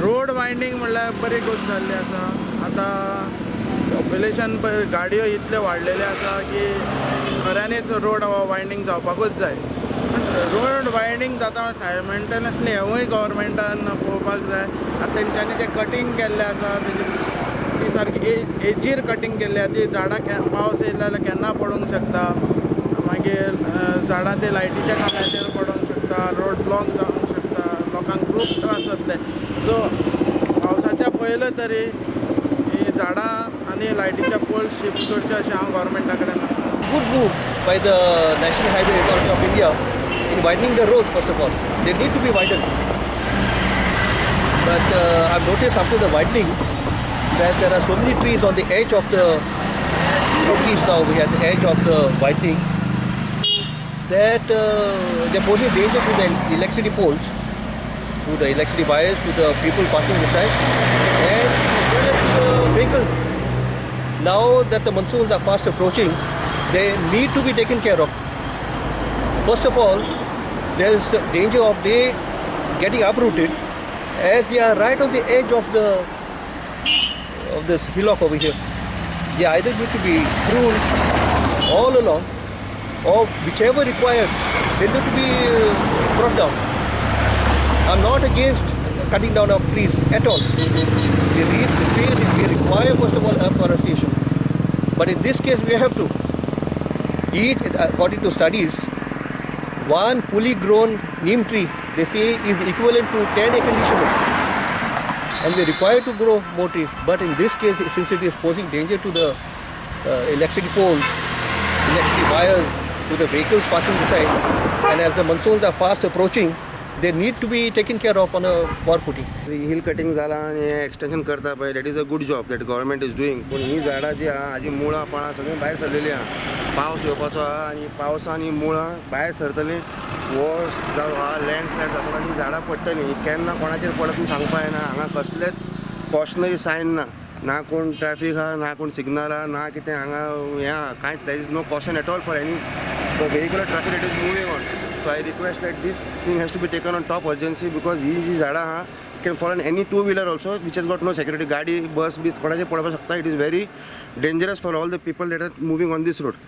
Road winding म्हणल्यार बरी गोश्ट जाल्ली आसा. आतां पॉप्युलेशन गाडयो इतले वाडलेले आसा की खऱ्यांनीच रोड वायंडींग जावपाकूच जाय. रोड वायंडींग जाता सायमल्टेनियसली हेवूय गव्हर्मेंटान पळोवपाक जाय. आतां तेंच्यांनी जे कटींग केल्लें आसा ती सारकी एजीर कटींग केल्ली. ती झाडां पावस येयले जाल्यार केन्ना पडूंक शकता. मागीर झाडां ते लायटीच्या खांब्याचेर पडूंक शकता. रोड ब्लॉक जावंक शकता. लोकांक खूब त्रास जातले. सो पावसाच्या पयलीं तरी ही झाडां आनी लायटीचे पोल शिफ्ट करचे अशें हांव गव्हर्मेंटा कडेन. Good move by the National Highway Authority of India in widening the roads. First of all, they need to be widened. But I've noticed after the widening that there are so many trees on the edge of the properties now. We are at the edge of the widening that they're posing danger to the electricity poles, to the electricity wires, to the people passing beside, and to the vehicles. Now that the monsoons are fast approaching, they need to be taken care of. First of all, there is danger of they getting uprooted as they are right on the edge of this hillock over here. They either need to be pruned all along, or whichever required, they need to be brought down. I'm not against cutting down of trees at all. We require first of all afforestation, but in this case we have to. According to studies, one fully grown neem tree, they say, is equivalent to 10 air conditioners, and they require to grow more trees. But in this case, since it is posing danger to the electricity poles, electricity wires, to the vehicles passing beside, and as the monsoons are fast approaching, they need to be taken care of on a war footing. Hill cutting जाला आणि extension करता पळय, that is a good job that government is doing. पूण ही झाडां जी आहा हाजी मुळां पाळां सगळीं भायर सरलेलीं आहा. पावस येवपाचो आहा आनी पावसान ही मुळां भायर सरतलीं. वॉर्स जावं आहा, लँडस्लायड जातलो आनी झाडां पडटलीं. केन्ना कोणाचेर पडत म्हूण सांगपा येना. हांगा कसलेच कॉशनरी सायन ना कोण ट्रॅफीक आहा, ना कोण सिग्नल आहा, ना कितें हांगा हें आहा कांयच. There is no caution at all for any vehicular traffic that is moving on. So I request that this thing has to be taken on top urgency, because ही जी झाडां आहा it can fall on any two-wheeler also which has got no security. गाडी बस बीस कोणाचेर पडपाक शकता. It is very dangerous for all the people that are moving on this road.